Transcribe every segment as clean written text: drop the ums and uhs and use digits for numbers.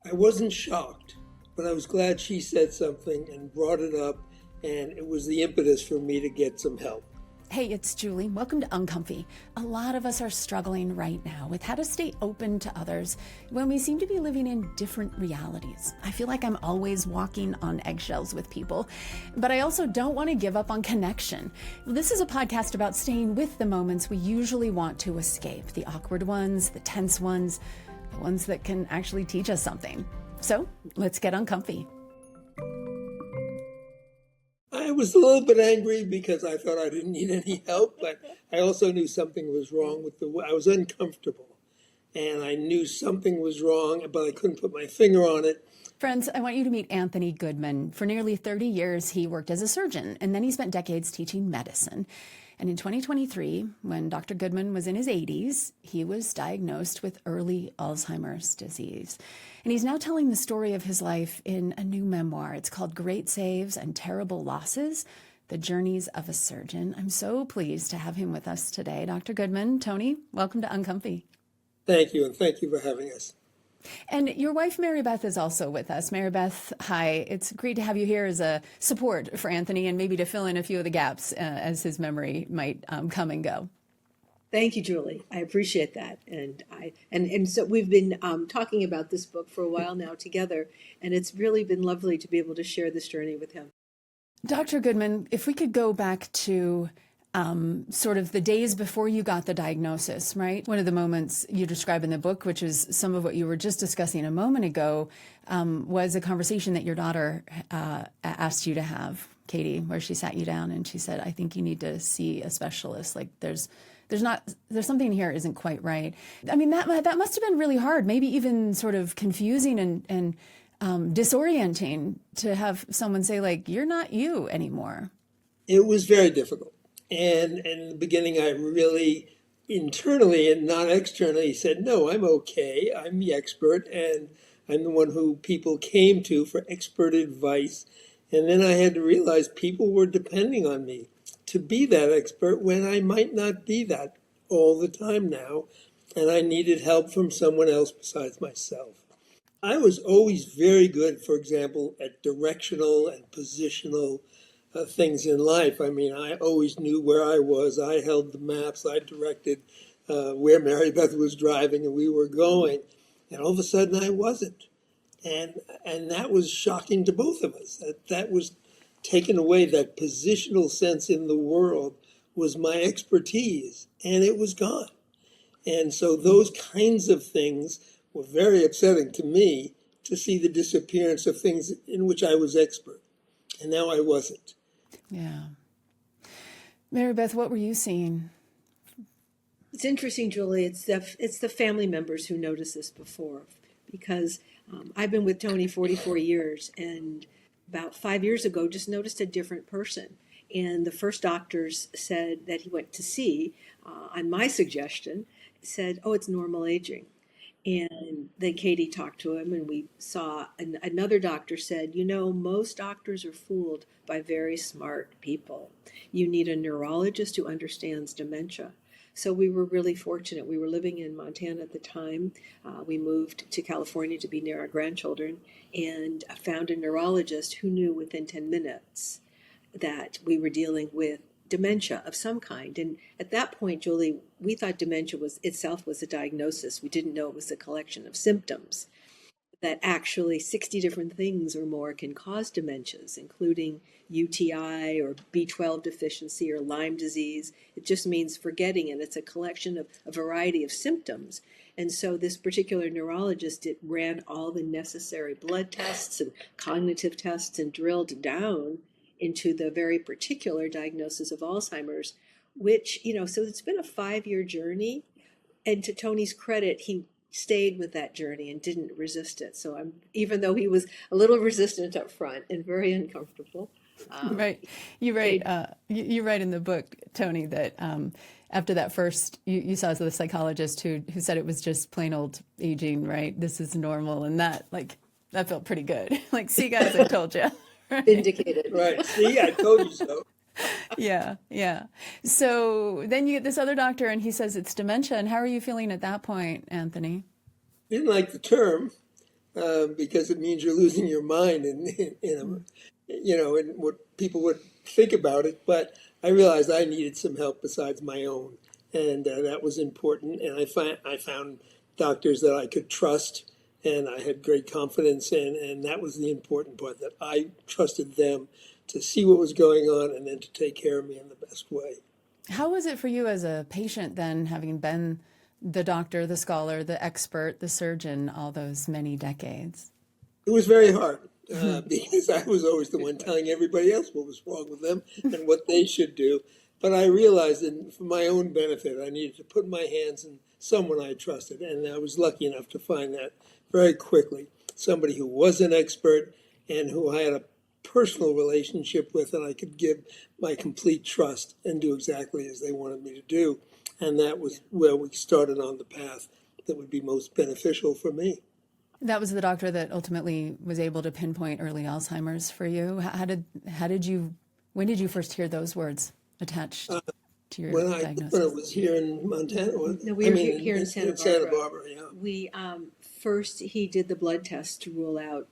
I wasn't shocked, but I was glad she said something and brought it up, and it was the impetus for me to get some help. Hey, it's Julie. Welcome to Uncomfy. A lot of us are struggling right now with how to stay open to others when we seem to be living in different realities. I feel like I'm always walking on eggshells with people, but I also don't want to give up on connection. This is a podcast about staying with the moments we usually want to escape, the awkward ones, the tense ones, the ones that can actually teach us something. So let's get uncomfy. I was a little bit angry because I thought I didn't need any help, but I also knew something was wrong with the way I was uncomfortable. And I knew something was wrong, but I couldn't put my finger on it. Friends, I want you to meet Anthony Goodman. For nearly 30 years, he worked as a surgeon, and then he spent decades teaching medicine. And in 2023, when Dr. Goodman was in his 80s, he was diagnosed with early Alzheimer's disease. And he's now telling the story of his life in a new memoir. It's called Great Saves and Terrible Losses, The Journeys of a Surgeon. I'm so pleased to have him with us today. Dr. Goodman, Tony, welcome to Uncomfy. Thank you, and thank you for having us. And your wife, Maribeth, is also with us. Maribeth, hi. It's great to have you here as a support for Anthony and maybe to fill in a few of the gaps as his memory might come and go. Thank you, Julie. I appreciate that. And so we've been talking about this book for a while now together, and it's really been lovely to be able to share this journey with him. Dr. Goodman, if we could go back to sort of the days before you got the diagnosis, right? One of the moments you describe in the book, which is some of what you were just discussing a moment ago, was a conversation that your daughter asked you to have, Katie, where she sat you down and she said, I think you need to see a specialist. Like there's something here isn't quite right. I mean, that must have been really hard, maybe even sort of confusing and disorienting to have someone say, like, you're not you anymore. It was very difficult. And in the beginning, I really internally and not externally said, no, I'm okay. I'm the expert, and I'm the one who people came to for expert advice. And then I had to realize people were depending on me to be that expert when I might not be that all the time now, and I needed help from someone else besides myself. I was always very good, for example, at directional and positional things in life. I mean, I always knew where I was. I held the maps. I directed where Maribeth was driving and we were going. And all of a sudden I wasn't. And that was shocking to both of us. That was taken away. That positional sense in the world was my expertise, and it was gone. And so those kinds of things were very upsetting to me, to see the disappearance of things in which I was expert. And now I wasn't. Yeah. Maribeth, what were you seeing? It's interesting, Julie. It's the family members who noticed this before, because I've been with Tony 44 years, and about 5 years ago, just noticed a different person. And the first doctors said that he went to see, on my suggestion, said, oh, it's normal aging. And then Katie talked to him, and we saw another doctor said, you know, most doctors are fooled by very smart people. You need a neurologist who understands dementia. So we were really fortunate. We were living in Montana at the time. We moved to California to be near our grandchildren, and found a neurologist who knew within 10 minutes that we were dealing with dementia of some kind. And at that point, Julie, we thought dementia itself was a diagnosis. We didn't know it was a collection of symptoms. That actually 60 different things or more can cause dementias, including UTI or B12 deficiency or Lyme disease. It just means forgetting, and it's a collection of a variety of symptoms. And so this particular neurologist ran all the necessary blood tests and cognitive tests and drilled down into the very particular diagnosis of Alzheimer's, which, so it's been a 5-year journey. And to Tony's credit, he stayed with that journey and didn't resist it. So even though he was a little resistant up front and very uncomfortable. Right. You write in the book, Tony, that after that first, you saw the psychologist who said it was just plain old aging, right? This is normal. And that felt pretty good. Like, see, guys, I told you. Right? Vindicated. Right. See, I told you so. Yeah. So then you get this other doctor and he says it's dementia. And how are you feeling at that point, Anthony? Didn't like the term. because it means you're losing your mind in what people would think about it. But I realized I needed some help besides my own, and that was important. And I found doctors that I could trust and I had great confidence in, and that was the important part, that I trusted them to see what was going on and then to take care of me in the best way. How was it for you as a patient then, having been the doctor, the scholar, the expert, the surgeon, all those many decades? It was very hard because I was always the one telling everybody else what was wrong with them and what they should do. But I realized that for my own benefit, I needed to put my hands in someone I trusted. And I was lucky enough to find that very quickly. Somebody who was an expert and who I had a personal relationship with, and I could give my complete trust and do exactly as they wanted me to do. And that was where we started on the path that would be most beneficial for me. That was the doctor that ultimately was able to pinpoint early Alzheimer's for you. When did you first hear those words attached to your diagnosis? When I was here in Montana. No, we were here in Santa Barbara. Santa Barbara, yeah. We first he did the blood test to rule out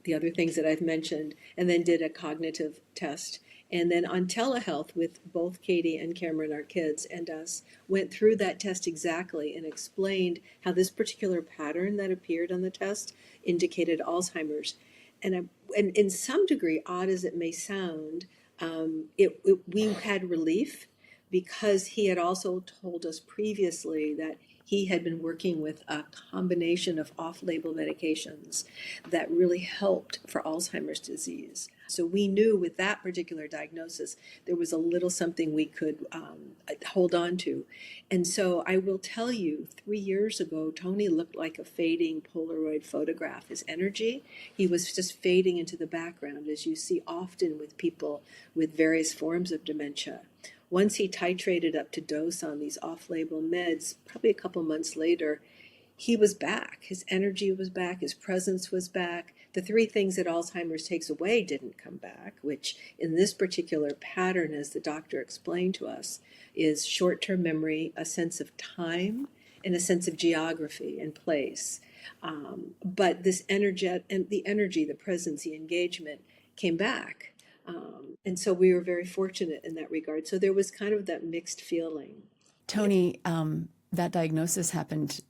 the other things that I've mentioned, and then did a cognitive test. And then on telehealth with both Katie and Cameron, our kids, and us, went through that test exactly and explained how this particular pattern that appeared on the test indicated Alzheimer's. And in some degree, odd as it may sound, we had relief because he had also told us previously that he had been working with a combination of off-label medications that really helped for Alzheimer's disease. So we knew with that particular diagnosis, there was a little something we could hold on to. And so I will tell you, 3 years ago, Tony looked like a fading Polaroid photograph. His energy, he was just fading into the background, as you see often with people with various forms of dementia. Once he titrated up to dose on these off-label meds, probably a couple months later, he was back. His energy was back. His presence was back. The three things that Alzheimer's takes away didn't come back, which in this particular pattern, as the doctor explained to us, is short-term memory, a sense of time, and a sense of geography and place. But this energy, the presence, the engagement came back. And so we were very fortunate in that regard. So there was kind of that mixed feeling. Tony, that diagnosis happened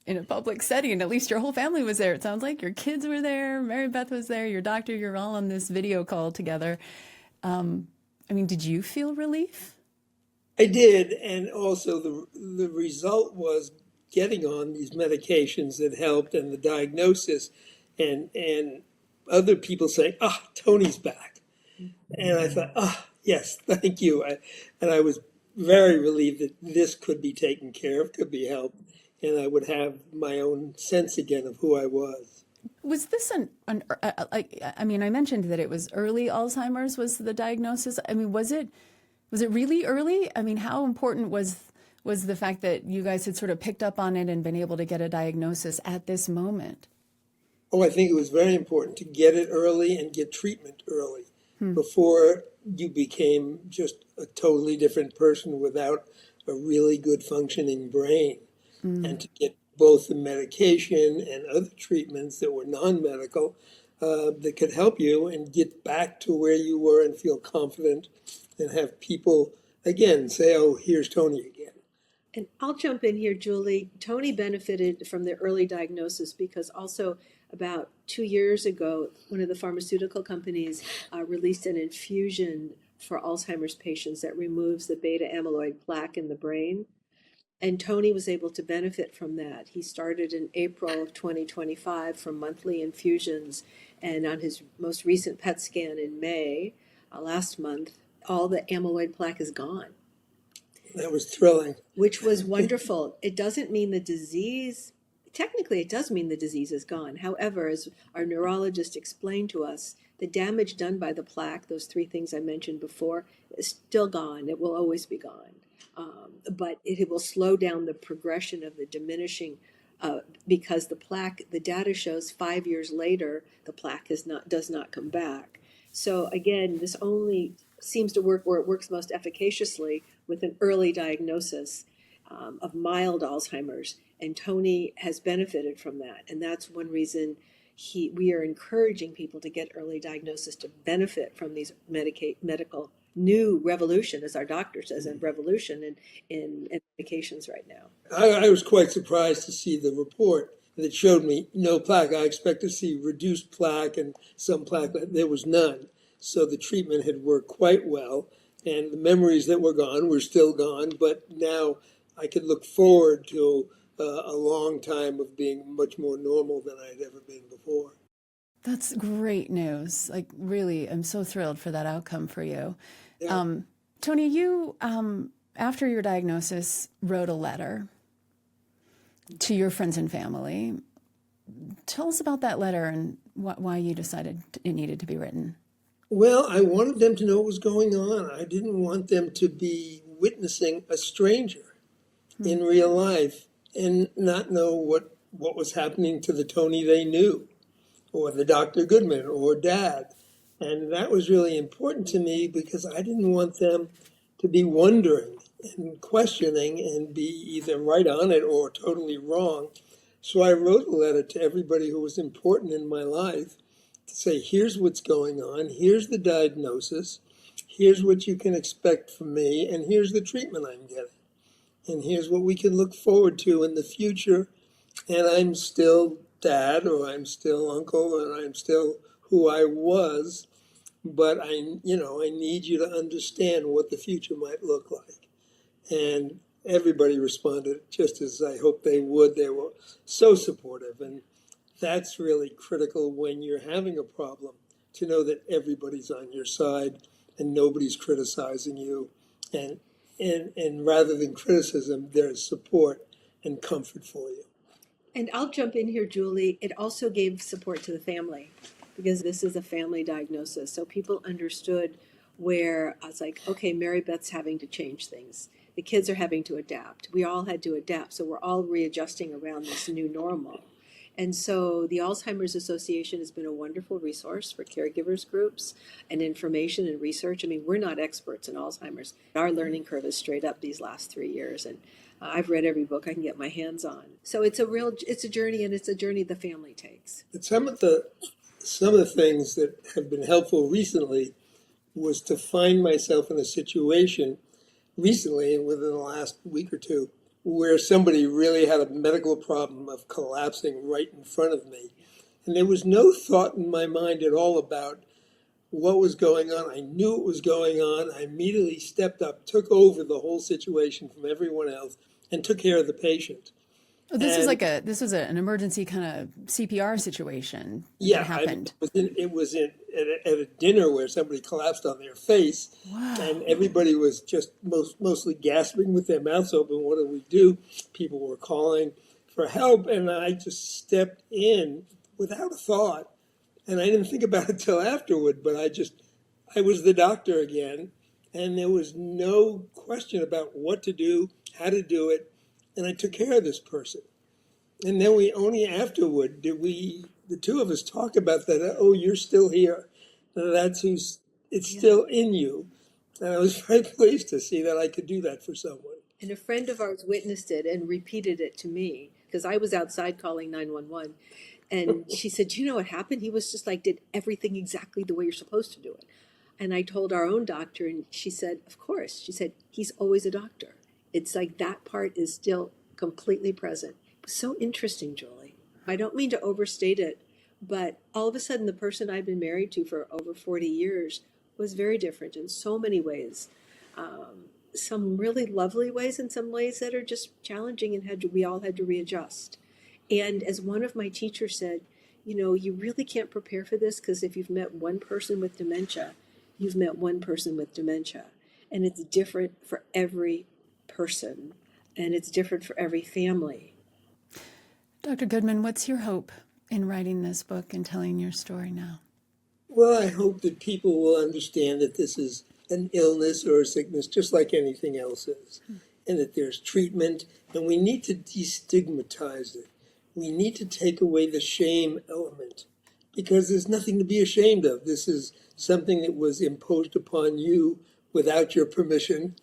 in a public setting. At least your whole family was there. It sounds like your kids were there. Maribeth was there. Your doctor. You're all on this video call together. Did you feel relief? I did, and also the result was getting on these medications that helped, and the diagnosis, and other people saying, Tony's back. And I thought, yes, thank you. And I was very relieved that this could be taken care of, could be helped, and I would have my own sense again of who I was. Was this I mentioned that it was early Alzheimer's was the diagnosis. Was it really early? How important was the fact that you guys had sort of picked up on it and been able to get a diagnosis at this moment? Oh, I think it was very important to get it early and get treatment early before you became just a totally different person without a really good functioning brain. And to get both the medication and other treatments that were non-medical that could help you and get back to where you were and feel confident and have people, again, say, here's Tony again. And I'll jump in here, Julie. Tony benefited from the early diagnosis because also about 2 years ago, one of the pharmaceutical companies released an infusion for Alzheimer's patients that removes the beta amyloid plaque in the brain. And Tony was able to benefit from that. He started in April of 2025 from monthly infusions. And on his most recent PET scan in May, last month, all the amyloid plaque is gone. That was thrilling. Which was wonderful. It doesn't mean the disease, technically it does mean the disease is gone. However, as our neurologist explained to us, the damage done by the plaque, those three things I mentioned before, is still gone. It will always be gone. But it will slow down the progression of the diminishing because the plaque, the data shows 5 years later, the plaque does not come back. So again, this only seems to work where it works most efficaciously with an early diagnosis of mild Alzheimer's. And Tony has benefited from that. And that's one reason we are encouraging people to get early diagnosis to benefit from these medical new revolution, as our doctor says, in revolution in medications right now. I was quite surprised to see the report that showed me no plaque. I expect to see reduced plaque and some plaque. There was none. So the treatment had worked quite well. And the memories that were gone were still gone. But now I could look forward to a long time of being much more normal than I'd ever been before. That's great news. Like, really, I'm so thrilled for that outcome for you. Yeah. Tony, you, after your diagnosis, wrote a letter to your friends and family. Tell us about that letter and why you decided it needed to be written. Well, I wanted them to know what was going on. I didn't want them to be witnessing a stranger in real life and not know what was happening to the Tony they knew, or the Dr. Goodman, or Dad. And that was really important to me because I didn't want them to be wondering and questioning and be either right on it or totally wrong. So I wrote a letter to everybody who was important in my life to say, here's what's going on, here's the diagnosis, here's what you can expect from me, and here's the treatment I'm getting. And here's what we can look forward to in the future. And I'm still Dad, or I'm still Uncle, and I'm still who I was. But I need you to understand what the future might look like. And everybody responded just as I hoped they would. They were so supportive. And that's really critical when you're having a problem, to know that everybody's on your side and nobody's criticizing you. And rather than criticism, there's support and comfort for you. And I'll jump in here, Julie. It also gave support to the family because this is a family diagnosis. So people understood where I was like, okay, Maribeth's having to change things. The kids are having to adapt. We all had to adapt. So we're all readjusting around this new normal. And so the Alzheimer's Association has been a wonderful resource for caregivers groups and information and research. I mean, we're not experts in Alzheimer's. Our learning curve is straight up these last 3 years. And I've read every book I can get my hands on. So it's a journey, and it's a journey the family takes. But some of the things that have been helpful recently was to find myself in a situation recently, within the last week or two, where somebody really had a medical problem of collapsing right in front of me. And there was no thought in my mind at all about what was going on. I knew it was going on. I immediately stepped up, took over the whole situation from everyone else, and took care of the patient. Oh, this was an emergency kind of CPR situation that happened. It was at a dinner where somebody collapsed on their face. Wow. And everybody was just mostly gasping with their mouths open. What do we do? People were calling for help, and I just stepped in without a thought. And I didn't think about it till afterward, but I was the doctor again, and there was no question about what to do, how to do it, and I took care of this person. And then we only afterward did the two of us talk about that. Oh, you're still here. It's still in you. And I was very pleased to see that I could do that for someone. And a friend of ours witnessed it and repeated it to me because I was outside calling 911. And she said, do you know what happened? He was just like, did everything exactly the way you're supposed to do it. And I told our own doctor, and she said, of course. She said, he's always a doctor. It's like that part is still completely present. It was so interesting, Julie. I don't mean to overstate it, but all of a sudden the person I've been married to for over 40 years was very different in so many ways. Some really lovely ways and some ways that are just challenging, and we all had to readjust. And as one of my teachers said, you really can't prepare for this because if you've met one person with dementia, you've met one person with dementia. And it's different for every person, and it's different for every family. Dr. Goodman, what's your hope in writing this book and telling your story now? Well, I hope that people will understand that this is an illness or a sickness just like anything else is, and that there's treatment, and we need to destigmatize it. We need to take away the shame element because there's nothing to be ashamed of. This is something that was imposed upon you without your permission,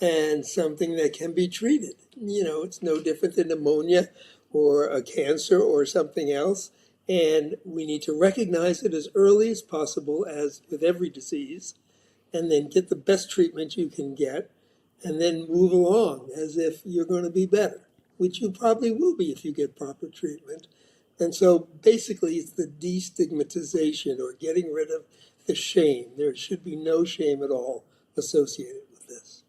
and something that can be treated. It's no different than pneumonia or a cancer or something else. And we need to recognize it as early as possible, as with every disease, and then get the best treatment you can get, and then move along as if you're going to be better, which you probably will be if you get proper treatment. And so basically it's the destigmatization, or getting rid of the shame. There should be no shame at all associated with this.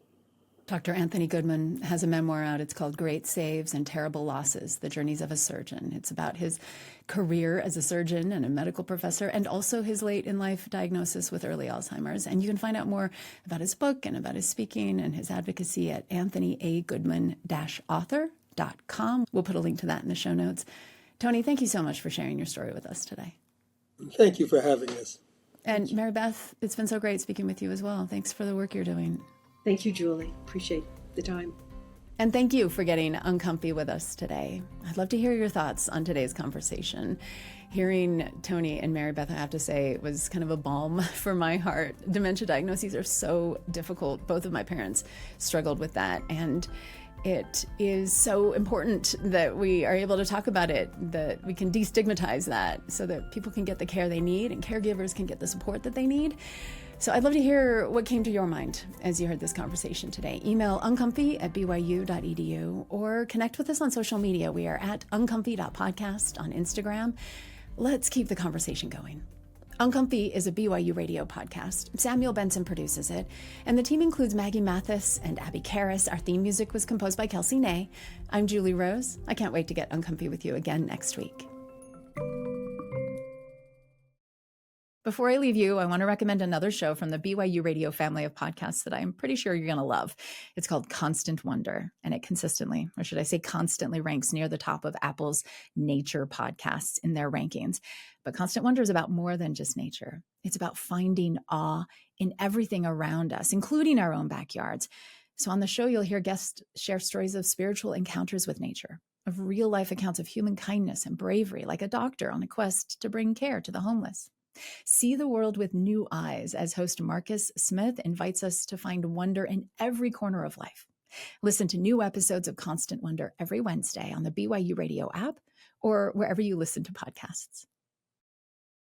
Dr. Anthony Goodman has a memoir out. It's called Great Saves and Terrible Losses, The Journeys of a Surgeon. It's about his career as a surgeon and a medical professor, and also his late in life diagnosis with early Alzheimer's. And you can find out more about his book and about his speaking and his advocacy at anthonyagoodman-author.com. We'll put a link to that in the show notes. Tony, thank you so much for sharing your story with us today. Thank you for having us. And Maribeth, it's been so great speaking with you as well. Thanks for the work you're doing. Thank you, Julie. Appreciate the time. And thank you for getting uncomfy with us today. I'd love to hear your thoughts on today's conversation. Hearing Tony and Maribeth, I have to say, was kind of a balm for my heart. Dementia diagnoses are so difficult. Both of my parents struggled with that. And it is so important that we are able to talk about it, that we can destigmatize that so that people can get the care they need and caregivers can get the support that they need. So I'd love to hear what came to your mind as you heard this conversation today. Email uncomfy@byu.edu or connect with us on social media. We are at uncomfy.podcast on Instagram. Let's keep the conversation going. Uncomfy is a BYU radio podcast. Samuel Benson produces it, and the team includes Maggie Mathis and Abby Karras. Our theme music was composed by Kelsey Ney. I'm Julie Rose. I can't wait to get uncomfy with you again next week. Before I leave you, I want to recommend another show from the BYU Radio family of podcasts that I'm pretty sure you're going to love. It's called Constant Wonder, and it consistently, or should I say constantly, ranks near the top of Apple's nature podcasts in their rankings. But Constant Wonder is about more than just nature. It's about finding awe in everything around us, including our own backyards. So on the show, you'll hear guests share stories of spiritual encounters with nature, of real-life accounts of human kindness and bravery, like a doctor on a quest to bring care to the homeless. See the world with new eyes as host Marcus Smith invites us to find wonder in every corner of life. Listen to new episodes of Constant Wonder every Wednesday on the BYU Radio app or wherever you listen to podcasts.